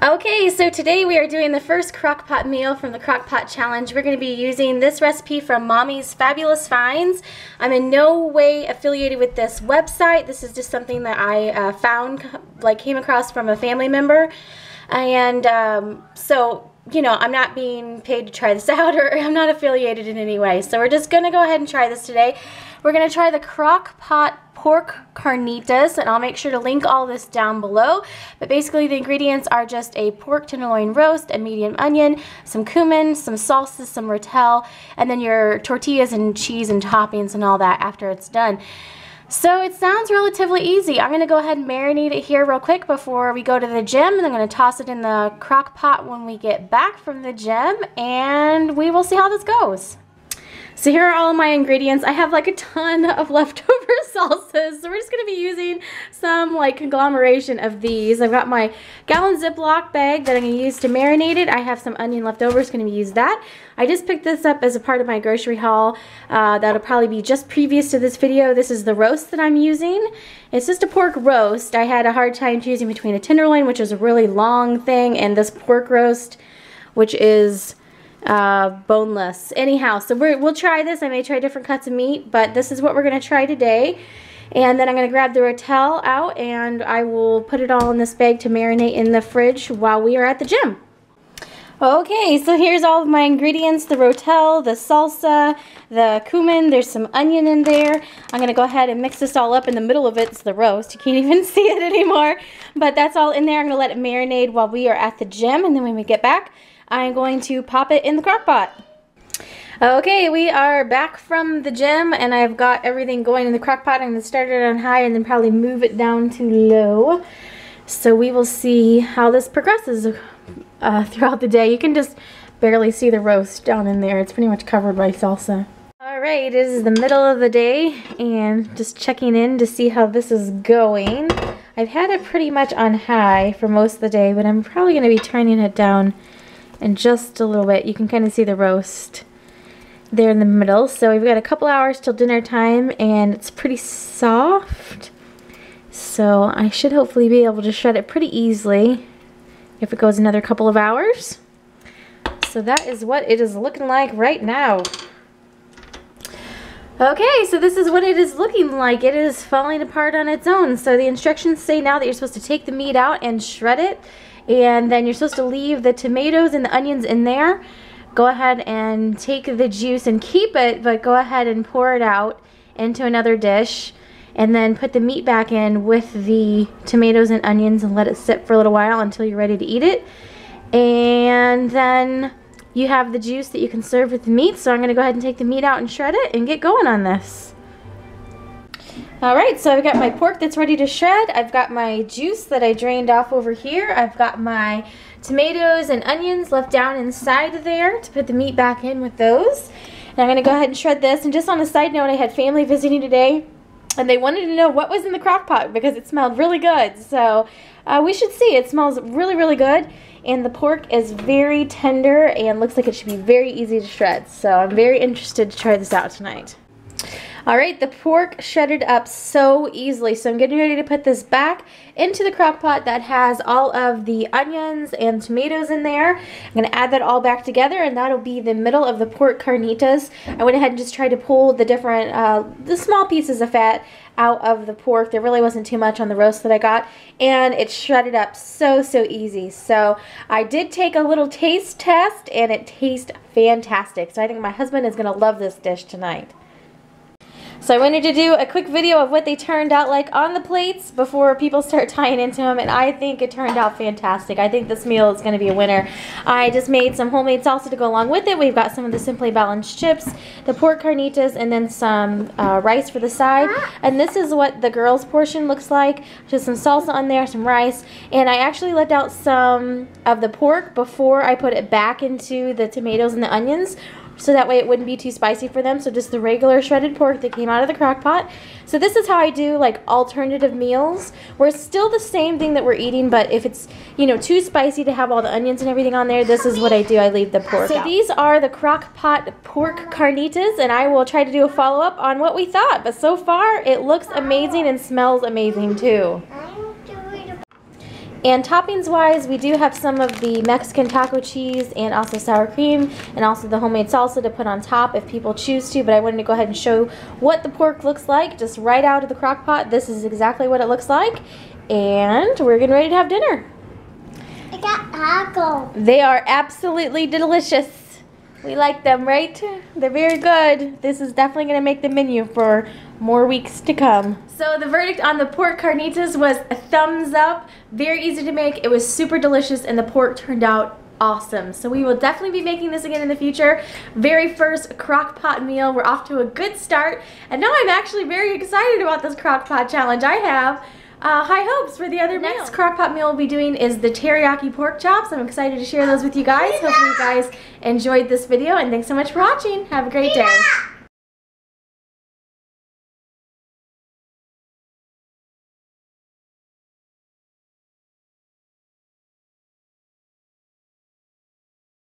Okay, so today we are doing the first crock pot meal from the crock pot challenge. We're going to be using this recipe from Mommy's Fabulous Finds. I'm in no way affiliated with this website. This is just something that I found, came across from a family member. And so, you know, I'm not being paid to try this out, or I'm not affiliated in any way. So we're just going to go ahead and try this today. We're going to try the crock pot pork carnitas, and I'll make sure to link all this down below. But basically the ingredients are just a pork tenderloin roast, a medium onion, some cumin, some salsa, some rotel, and then your tortillas and cheese and toppings and all that after it's done. So it sounds relatively easy. I'm going to go ahead and marinate it here real quick before we go to the gym, and I'm going to toss it in the crock pot when we get back from the gym, and we will see how this goes. So here are all my ingredients. I have like a ton of leftover salsas, so we're just going to be using some conglomeration of these. I've got my gallon Ziploc bag that I'm going to use to marinate it. I have some onion leftovers, going to use that. I just picked this up as a part of my grocery haul. That'll probably be just previous to this video. This is the roast that I'm using. It's just a pork roast. I had a hard time choosing between a tenderloin, which is a really long thing, and this pork roast, which is boneless. Anyhow, so we'll try this. I may try different cuts of meat, but this is what we're going to try today. And then I'm going to grab the rotel out, and I will put it all in this bag to marinate in the fridge while we are at the gym. Okay, so here's all of my ingredients: the rotel, the salsa, the cumin, there's some onion in there. I'm going to go ahead and mix this all up. In the middle of it's the roast. You can't even see it anymore, but that's all in there. I'm going to let it marinate while we are at the gym, and then when we get back, I'm going to pop it in the crock pot. Okay, we are back from the gym, and I've got everything going in the crock pot. I'm going to start it on high and then probably move it down to low. So we will see how this progresses throughout the day. You can just barely see the roast down in there. It's pretty much covered by salsa. Alright, it is the middle of the day, and just checking in to see how this is going. I've had it pretty much on high for most of the day, but I'm probably going to be turning it down in just a little bit. You can kind of see the roast there in the middle. So we've got a couple hours till dinner time, and it's pretty soft. So I should hopefully be able to shred it pretty easily if it goes another couple of hours. So that is what it is looking like right now. Okay, so this is what it is looking like. It is falling apart on its own. So the instructions say now that you're supposed to take the meat out and shred it, and then you're supposed to leave the tomatoes and the onions in there. Go ahead and take the juice and keep it, but go ahead and pour it out into another dish, and then put the meat back in with the tomatoes and onions and let it sit for a little while until you're ready to eat it. And then you have the juice that you can serve with the meat. So I'm going to go ahead and take the meat out and shred it and get going on this. Alright, so I've got my pork that's ready to shred. I've got my juice that I drained off over here. I've got my tomatoes and onions left down inside there to put the meat back in with those. And I'm going to go ahead and shred this. And just on a side note, I had family visiting today, and they wanted to know what was in the crock pot because it smelled really good. So we should see. It smells really, really good. And the pork is very tender and looks like it should be very easy to shred. So I'm very interested to try this out tonight. Alright, the pork shredded up so easily, so I'm getting ready to put this back into the crock pot that has all of the onions and tomatoes in there. I'm going to add that all back together, and that'll be the middle of the pork carnitas. I went ahead and just tried to pull the different, the small pieces of fat out of the pork. There really wasn't too much on the roast that I got, and it shredded up so easy. So I did take a little taste test, and it tastes fantastic. So I think my husband is going to love this dish tonight. So I wanted to do a quick video of what they turned out like on the plates before people start tying into them, and I think it turned out fantastic. I think this meal is going to be a winner. I just made some homemade salsa to go along with it. We've got some of the Simply Balanced chips, the pork carnitas, and then some rice for the side. And this is what the girls' portion looks like. Just some salsa on there, some rice, and I actually left out some of the pork before I put it back into the tomatoes and the onions, so that way it wouldn't be too spicy for them. So just the regular shredded pork that came out of the crock pot. So this is how I do alternative meals, where it's still the same thing that we're eating, but if it's, you know, too spicy to have all the onions and everything on there, this is what I do. I leave the pork out. So these are the crock pot pork carnitas, and I will try to do a follow-up on what we thought. But so far, it looks amazing and smells amazing too. And toppings wise, we do have some of the Mexican taco cheese and also sour cream and also the homemade salsa to put on top if people choose to, but I wanted to go ahead and show what the pork looks like just right out of the crock pot. This is exactly what it looks like, and we're getting ready to have dinner. I got tacos. They are absolutely delicious. We like them, right? They're very good. This is definitely going to make the menu for more weeks to come. So the verdict on the pork carnitas was a thumbs up. Very easy to make. It was super delicious and the pork turned out awesome. So we will definitely be making this again in the future. Very first crock pot meal. We're off to a good start. And now I'm actually very excited about this crock pot challenge. I have high hopes for the other meal. Next crock pot meal we'll be doing is the teriyaki pork chops. I'm excited to share those with you guys. Hopefully you guys enjoyed this video, and thanks so much for watching. Have a great day.